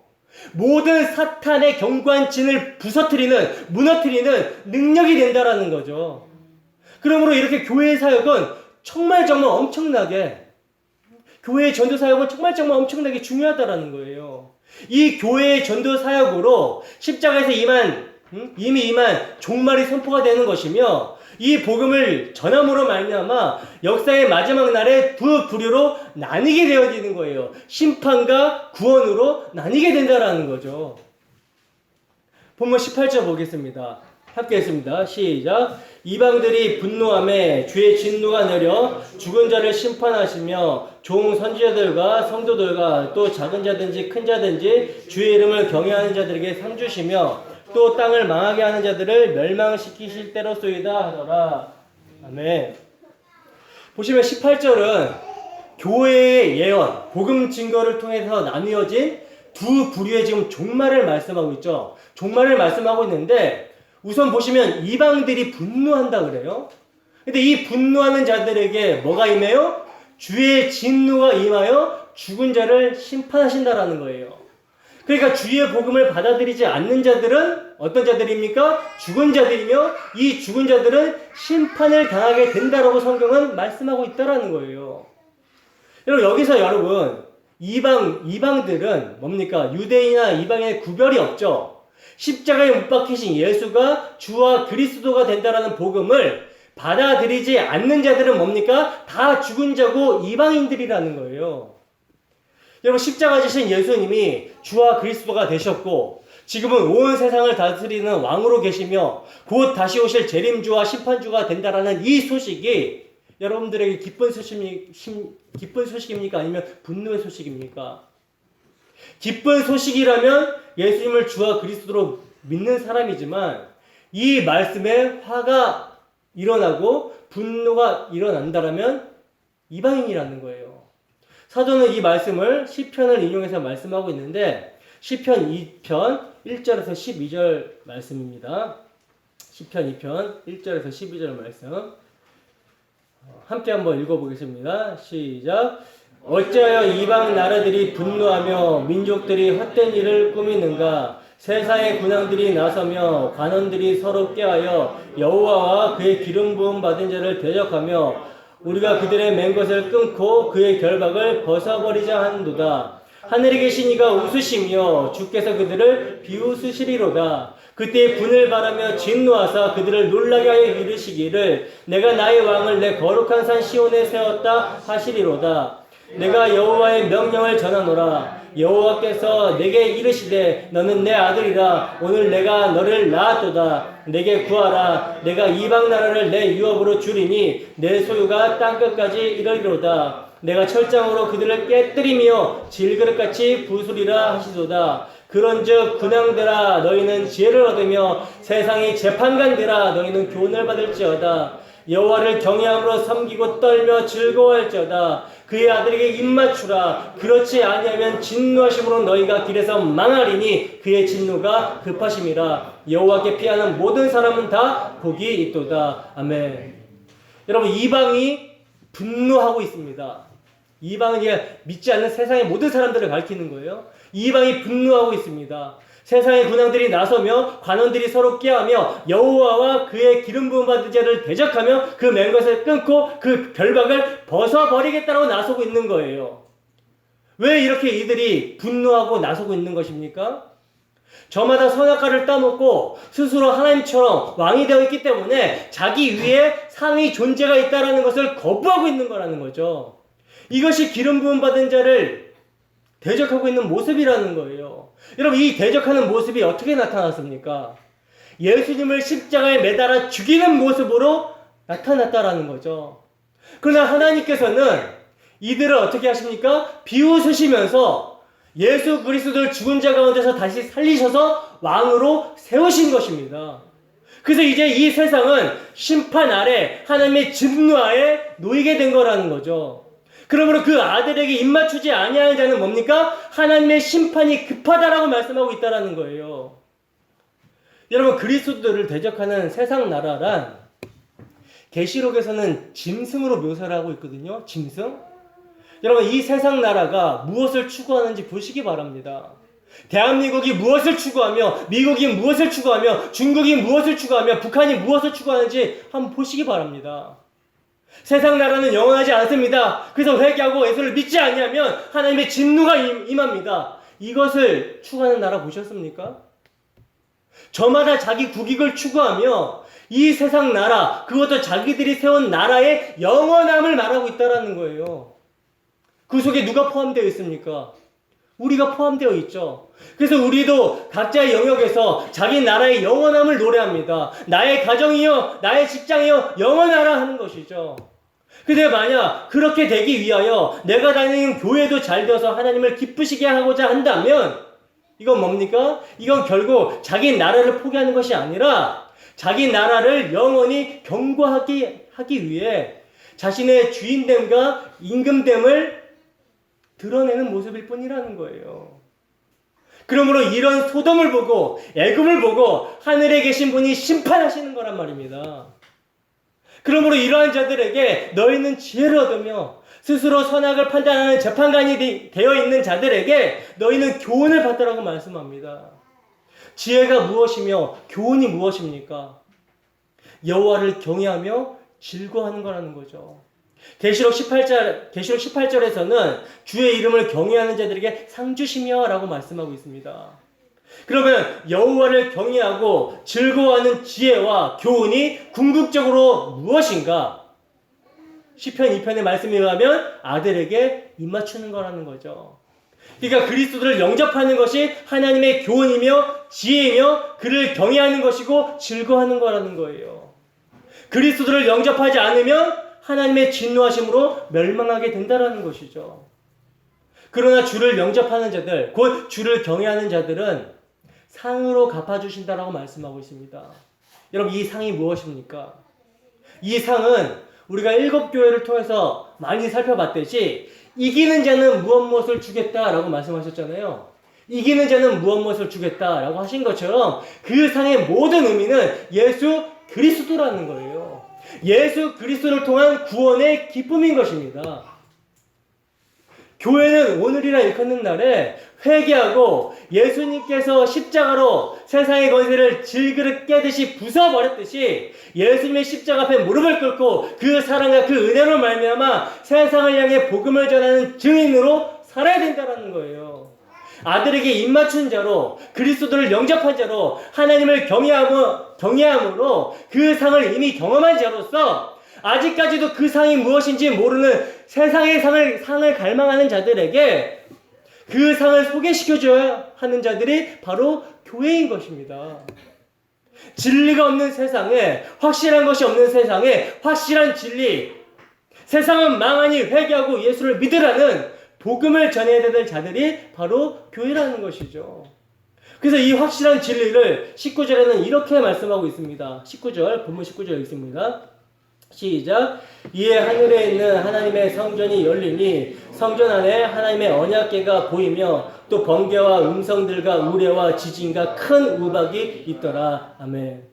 모든 사탄의 견고한 진을 무너뜨리는 능력이 된다는 거죠. 그러므로 이렇게 교회의 사역은 정말 엄청나게, 교회의 전도 사역은 정말 엄청나게 중요하다는 거예요. 이 교회의 전도 사역으로 십자가에서 이미 임한 종말이 선포가 되는 것이며, 이 복음을 전함으로 말미암아 역사의 마지막 날에 두 부류로 나뉘게 되어지는 거예요. 심판과 구원으로 나뉘게 된다라는 거죠. 본문 18절 보겠습니다. 함께 했습니다. 시작. 이방들이 분노하며 주의 진노가 내려 죽은 자를 심판하시며 종 선지자들과 성도들과 또 작은 자든지 큰 자든지 주의 이름을 경외하는 자들에게 상 주시며 또 땅을 망하게 하는 자들을 멸망시키실 때로소이다 하더라. 아멘. 보시면 18절은 교회의 예언, 복음 증거를 통해서 나뉘어진 두 부류의 지금 종말을 말씀하고 있죠. 종말을 말씀하고 있는데, 우선 보시면 이방들이 분노한다 그래요. 근데 이 분노하는 자들에게 뭐가 임해요? 주의 진노가 임하여 죽은 자를 심판하신다라는 거예요. 그러니까 주의 복음을 받아들이지 않는 자들은 어떤 자들입니까? 죽은 자들이며, 이 죽은 자들은 심판을 당하게 된다라고 성경은 말씀하고 있다라는 거예요. 여러분, 이방들은 뭡니까? 유대인이나 이방인의 구별이 없죠. 십자가에 못 박히신 예수가 주와 그리스도가 된다라는 복음을 받아들이지 않는 자들은 뭡니까? 다 죽은 자고 이방인들이라는 거예요. 여러분, 십자가 지신 예수님이 주와 그리스도가 되셨고 지금은 온 세상을 다스리는 왕으로 계시며 곧 다시 오실 재림주와 심판주가 된다라는 이 소식이 여러분들에게 기쁜 소식입니까? 아니면 분노의 소식입니까? 기쁜 소식이라면 예수님을 주와 그리스도로 믿는 사람이지만, 이 말씀에 화가 일어나고 분노가 일어난다라면 이방인이라는 거예요. 사도는 이 말씀을 시편을 인용해서 말씀하고 있는데, 시편 2편 1절에서 12절 말씀입니다. 시편 2편 1절에서 12절 말씀 함께 한번 읽어보겠습니다. 시작. 어찌하여 이방 나라들이 분노하며 민족들이 헛된 일을 꾸미는가? 세상의 군왕들이 나서며 관원들이 서로 꾀하여 여호와와 그의 기름 부음 받은 자를 대적하며 우리가 그들의 맨 것을 끊고 그의 결박을 벗어버리자 하는도다. 하늘에 계신 이가 웃으시며 주께서 그들을 비웃으시리로다. 그때 분을 바라며 진노하사 그들을 놀라게 하여 이르시기를 내가 나의 왕을 내 거룩한 산 시온에 세웠다 하시리로다. 내가 여호와의 명령을 전하노라. 여호와께서 내게 이르시되 너는 내 아들이라. 오늘 내가 너를 낳았도다. 내게 구하라. 내가 이방 나라를 내 유업으로 주리니 내 소유가 땅끝까지 이르리로다. 내가 철장으로 그들을 깨뜨리며 질그릇같이 부수리라 하시도다. 그런즉 군왕들아 너희는 지혜를 얻으며 세상의 재판관들아 너희는 교훈을 받을지어다. 여호와를 경외함으로 섬기고 떨며 즐거워할지어다. 그의 아들에게 입맞추라. 그렇지 아니하면 진노하심으로 너희가 길에서 망하리니 그의 진노가 급하심이라. 여호와께 피하는 모든 사람은 다 복이 있도다. 아멘. 여러분, 이방이 분노하고 있습니다. 이방이 믿지 않는 세상의 모든 사람들을 가리키는 거예요. 이방이 분노하고 있습니다. 세상의 군왕들이 나서며 관원들이 서로 꾀하며 여호와와 그의 기름 부음 받은 자를 대적하며 그 맨 것을 끊고 그 결박을 벗어버리겠다고 나서고 있는 거예요. 왜 이렇게 이들이 분노하고 나서고 있는 것입니까? 저마다 선악과를 따먹고 스스로 하나님처럼 왕이 되어 있기 때문에 자기 위에 상위 존재가 있다는 것을 거부하고 있는 거라는 거죠. 이것이 기름 부음 받은 자를 대적하고 있는 모습이라는 거예요. 여러분, 이 대적하는 모습이 어떻게 나타났습니까? 예수님을 십자가에 매달아 죽이는 모습으로 나타났다라는 거죠. 그러나 하나님께서는 이들을 어떻게 하십니까? 비웃으시면서 예수 그리스도를 죽은 자 가운데서 다시 살리셔서 왕으로 세우신 것입니다. 그래서 이제 이 세상은 심판 아래 하나님의 진노하에 놓이게 된 거라는 거죠. 그러므로 그 아들에게 입맞추지 아니하는 자는 뭡니까? 하나님의 심판이 급하다라고 말씀하고 있다라는 거예요. 여러분, 그리스도를 대적하는 세상 나라란 계시록에서는 짐승으로 묘사를 하고 있거든요. 짐승. 여러분, 이 세상 나라가 무엇을 추구하는지 보시기 바랍니다. 대한민국이 무엇을 추구하며, 미국이 무엇을 추구하며, 중국이 무엇을 추구하며, 북한이 무엇을 추구하는지 한번 보시기 바랍니다. 세상 나라는 영원하지 않습니다. 그래서 회개하고 예수를 믿지 않으면 하나님의 진노가 임합니다. 이것을 추구하는 나라 보셨습니까? 저마다 자기 국익을 추구하며 이 세상 나라, 그것도 자기들이 세운 나라의 영원함을 말하고 있다는 거예요. 그 속에 누가 포함되어 있습니까? 우리가 포함되어 있죠. 그래서 우리도 각자의 영역에서 자기 나라의 영원함을 노래합니다. 나의 가정이요, 나의 직장이요, 영원하라 하는 것이죠. 근데 만약 그렇게 되기 위하여 내가 다니는 교회도 잘 되어서 하나님을 기쁘시게 하고자 한다면 이건 뭡니까? 이건 결국 자기 나라를 포기하는 것이 아니라 자기 나라를 영원히 경고하기 위해 자신의 주인됨과 임금됨을 드러내는 모습일 뿐이라는 거예요. 그러므로 이런 소돔을 보고 애굽을 보고 하늘에 계신 분이 심판하시는 거란 말입니다. 그러므로 이러한 자들에게 너희는 지혜를 얻으며 스스로 선악을 판단하는 재판관이 되어 있는 자들에게 너희는 교훈을 받으라고 말씀합니다. 지혜가 무엇이며 교훈이 무엇입니까? 여호와를 경외하며 즐거워하는 거라는 거죠. 계시록 18절에서는 주의 이름을 경외하는 자들에게 상 주시며 라고 말씀하고 있습니다. 그러면 여호와를 경외하고 즐거워하는 지혜와 교훈이 궁극적으로 무엇인가? 시편 2편의 말씀에 의하면 아들에게 입맞추는 거라는 거죠. 그러니까 그리스도를 영접하는 것이 하나님의 교훈이며 지혜이며 그를 경외하는 것이고 즐거워하는 거라는 거예요. 그리스도를 영접하지 않으면 하나님의 진노하심으로 멸망하게 된다는 것이죠. 그러나 주를 영접하는 자들, 곧 주를 경외하는 자들은 상으로 갚아주신다라고 말씀하고 있습니다. 여러분, 이 상이 무엇입니까? 이 상은 우리가 7교회를 통해서 많이 살펴봤듯이 이기는 자는 무엇을 주겠다라고 말씀하셨잖아요. 이기는 자는 무엇을 주겠다라고 하신 것처럼 그 상의 모든 의미는 예수 그리스도라는 거예요. 예수 그리스도를 통한 구원의 기쁨인 것입니다. 교회는 오늘이라 일컫는 날에 회개하고 예수님께서 십자가로 세상의 권세를 질그릇 깨듯이 부숴버렸듯이 예수님의 십자가 앞에 무릎을 꿇고 그 사랑과 그 은혜로 말미암아 세상을 향해 복음을 전하는 증인으로 살아야 된다는 거예요. 아들에게 입맞춘 자로 그리스도를 영접한 자로 하나님을 경외함으로 그 상을 이미 경험한 자로서 아직까지도 그 상이 무엇인지 모르는 세상의 상을 갈망하는 자들에게 그 상을 소개시켜줘야 하는 자들이 바로 교회인 것입니다. 진리가 없는 세상에, 확실한 것이 없는 세상에 확실한 진리, 세상은 망하니 회개하고 예수를 믿으라는 복음을 전해야 될 자들이 바로 교회라는 것이죠. 그래서 이 확실한 진리를 19절에는 이렇게 말씀하고 있습니다. 19절, 본문 19절 읽습니다. 시작. 이에 하늘에 있는 하나님의 성전이 열리니 성전 안에 하나님의 언약궤가 보이며 또 번개와 음성들과 우레와 지진과 큰 우박이 있더라. 아멘.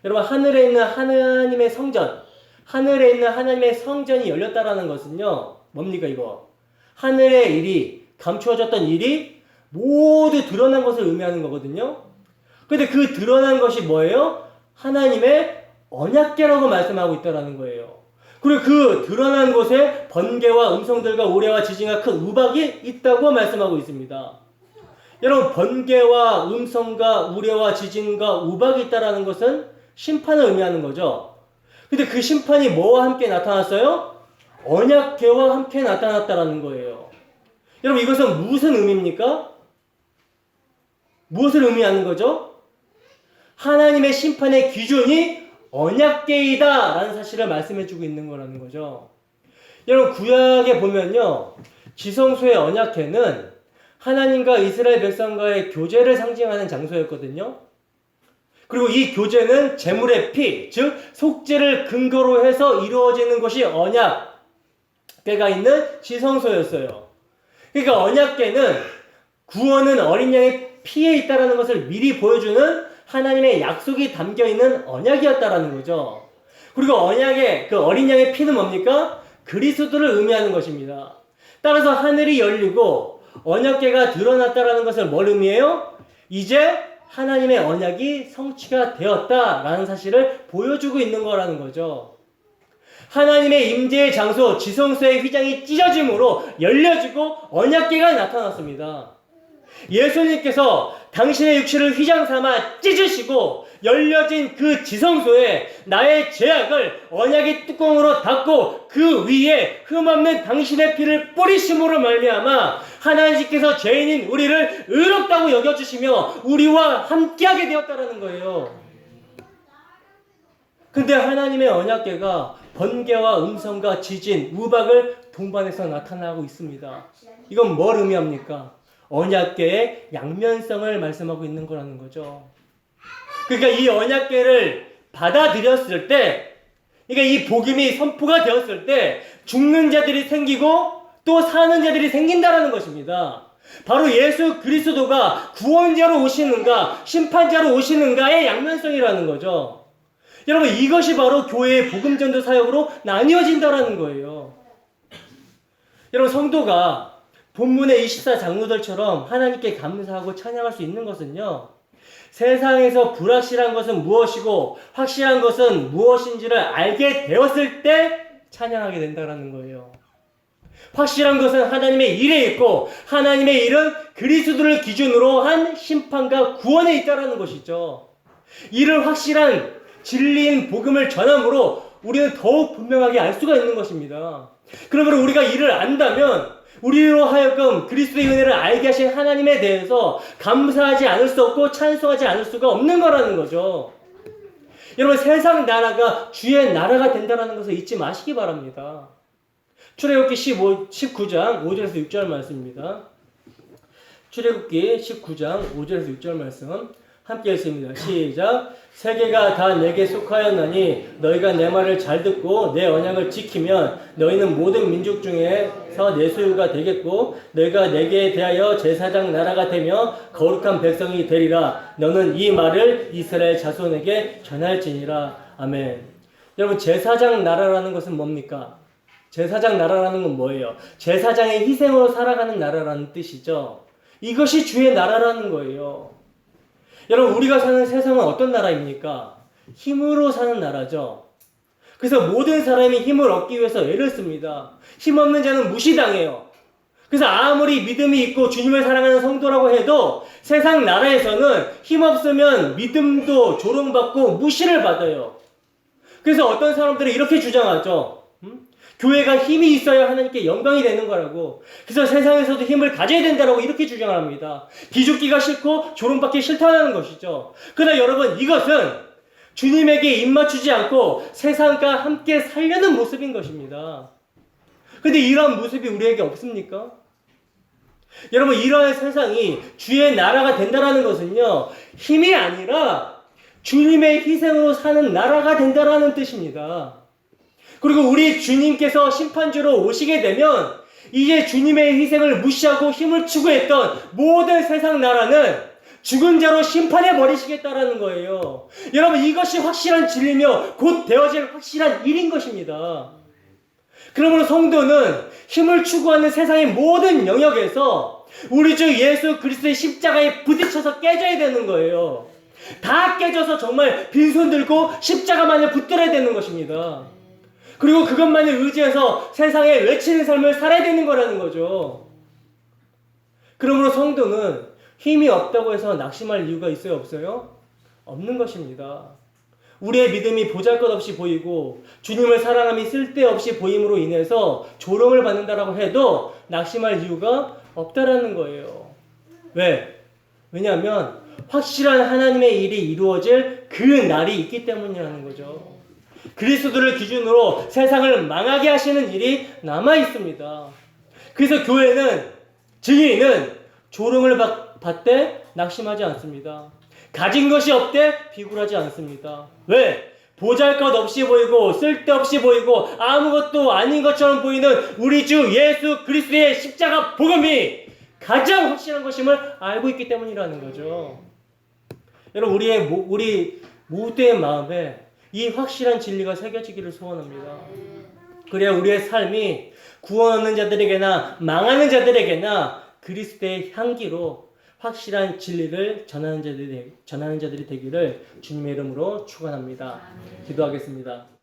여러분, 하늘에 있는 하나님의 성전, 하늘에 있는 하나님의 성전이 열렸다라는 것은요, 뭡니까 이거? 하늘의 일이, 감추어졌던 일이 모두 드러난 것을 의미하는 거거든요. 근데 그 드러난 것이 뭐예요? 하나님의 언약궤라고 말씀하고 있다라는 거예요. 그리고 그 드러난 곳에 번개와 음성들과 우레와 지진과 큰 우박이 있다고 말씀하고 있습니다. 여러분, 번개와 음성과 우레와 지진과 우박이 있다라는 것은 심판을 의미하는 거죠. 근데 그 심판이 뭐와 함께 나타났어요? 언약궤와 함께 나타났다라는 거예요. 여러분 이것은 무슨 의미입니까? 무엇을 의미하는 거죠? 하나님의 심판의 기준이 언약궤이다 라는 사실을 말씀해주고 있는 거라는 거죠. 여러분 구약에 보면요, 지성소의 언약궤는 하나님과 이스라엘 백성과의 교제를 상징하는 장소였거든요. 그리고 이 교제는 제물의 피, 즉 속죄를 근거로 해서 이루어지는 것이 언약궤가 있는 지성소였어요. 그러니까 언약궤는 구원은 어린 양의 피에 있다는 것을 미리 보여주는 하나님의 약속이 담겨있는 언약이었다라는 거죠. 그리고 언약의 그 어린 양의 피는 뭡니까? 그리스도를 의미하는 것입니다. 따라서 하늘이 열리고 언약궤가 드러났다라는 것을 뭘 의미해요? 이제 하나님의 언약이 성취가 되었다라는 사실을 보여주고 있는 거라는 거죠. 하나님의 임재의 장소 지성소의 휘장이 찢어짐으로 열려지고 언약궤가 나타났습니다. 예수님께서 당신의 육체를 휘장 삼아 찢으시고 열려진 그 지성소에 나의 죄악을 언약의 뚜껑으로 닫고 그 위에 흠없는 당신의 피를 뿌리심으로 말미암아 하나님께서 죄인인 우리를 의롭다고 여겨주시며 우리와 함께하게 되었다라는 거예요. 근데 하나님의 언약궤가 번개와 음성과 지진, 우박을 동반해서 나타나고 있습니다. 이건 뭘 의미합니까? 언약궤의 양면성을 말씀하고 있는 거라는 거죠. 그러니까 이 언약궤를 받아들였을 때, 그러니까 이 복음이 선포가 되었을 때 죽는 자들이 생기고 또 사는 자들이 생긴다라는 것입니다. 바로 예수 그리스도가 구원자로 오시는가 심판자로 오시는가의 양면성이라는 거죠. 여러분 이것이 바로 교회의 복음전도 사역으로 나뉘어진다라는 거예요. 여러분 성도가 본문의 24장로들처럼 하나님께 감사하고 찬양할 수 있는 것은요, 세상에서 불확실한 것은 무엇이고 확실한 것은 무엇인지를 알게 되었을 때 찬양하게 된다는 거예요. 확실한 것은 하나님의 일에 있고 하나님의 일은 그리스도를 기준으로 한 심판과 구원에 있다는 것이죠. 이를 확실한 진리인 복음을 전함으로 우리는 더욱 분명하게 알 수가 있는 것입니다. 그러므로 우리가 이를 안다면 우리로 하여금 그리스도의 은혜를 알게 하신 하나님에 대해서 감사하지 않을 수 없고 찬송하지 않을 수가 없는 거라는 거죠. 여러분 세상 나라가 주의 나라가 된다는 것을 잊지 마시기 바랍니다. 출애굽기 19장 5절에서 6절 말씀입니다. 출애굽기 19장 5절에서 6절 말씀 함께 읽습니다. 시작. 세계가 다 내게 속하였나니 너희가 내 말을 잘 듣고 내 언약을 지키면 너희는 모든 민족 중에서 내 소유가 되겠고 너희가 내게 대하여 제사장 나라가 되며 거룩한 백성이 되리라. 너는 이 말을 이스라엘 자손에게 전할지니라. 아멘. 여러분 제사장 나라라는 것은 뭡니까? 제사장 나라라는 건 뭐예요? 제사장의 희생으로 살아가는 나라라는 뜻이죠. 이것이 주의 나라라는 거예요. 여러분 우리가 사는 세상은 어떤 나라입니까? 힘으로 사는 나라죠. 그래서 모든 사람이 힘을 얻기 위해서 애를 씁니다. 힘없는 자는 무시당해요. 그래서 아무리 믿음이 있고 주님을 사랑하는 성도라고 해도 세상 나라에서는 힘없으면 믿음도 조롱받고 무시를 받아요. 그래서 어떤 사람들은 이렇게 주장하죠. 교회가 힘이 있어야 하나님께 영광이 되는 거라고. 그래서 세상에서도 힘을 가져야 된다라고 이렇게 주장을 합니다. 기죽기가 싫고 조롱받기 싫다는 것이죠. 그러나 여러분 이것은 주님에게 입맞추지 않고 세상과 함께 살려는 모습인 것입니다. 근데 이러한 모습이 우리에게 없습니까? 여러분 이러한 세상이 주의 나라가 된다는 것은요, 힘이 아니라 주님의 희생으로 사는 나라가 된다는 뜻입니다. 그리고 우리 주님께서 심판주로 오시게 되면 이제 주님의 희생을 무시하고 힘을 추구했던 모든 세상 나라는 죽은 자로 심판해 버리시겠다라는 거예요. 여러분 이것이 확실한 진리며 곧 되어질 확실한 일인 것입니다. 그러므로 성도는 힘을 추구하는 세상의 모든 영역에서 우리 주 예수 그리스도의 십자가에 부딪혀서 깨져야 되는 거예요. 다 깨져서 정말 빈손 들고 십자가만을 붙들어야 되는 것입니다. 그리고 그것만을 의지해서 세상에 외치는 삶을 살아야 되는 거라는 거죠. 그러므로 성도는 힘이 없다고 해서 낙심할 이유가 있어요, 없어요? 없는 것입니다. 우리의 믿음이 보잘것없이 보이고 주님을 사랑함이 쓸데없이 보임으로 인해서 조롱을 받는다라고 해도 낙심할 이유가 없다라는 거예요. 왜? 왜냐하면 확실한 하나님의 일이 이루어질 그 날이 있기 때문이라는 거죠. 그리스도를 기준으로 세상을 망하게 하시는 일이 남아 있습니다. 그래서 교회는, 증인은 조롱을 받되 낙심하지 않습니다. 가진 것이 없되 비굴하지 않습니다. 왜? 보잘것없이 보이고 쓸데없이 보이고 아무것도 아닌 것처럼 보이는 우리 주 예수 그리스도의 십자가 복음이 가장 확실한 것임을 알고 있기 때문이라는 거죠. 여러분, 우리 모두의 마음에 이 확실한 진리가 새겨지기를 소원합니다. 그래야 우리의 삶이 구원 얻는 자들에게나 망하는 자들에게나 그리스도의 향기로 확실한 진리를 전하는 자들이 되기를 주님의 이름으로 축원합니다. 기도하겠습니다.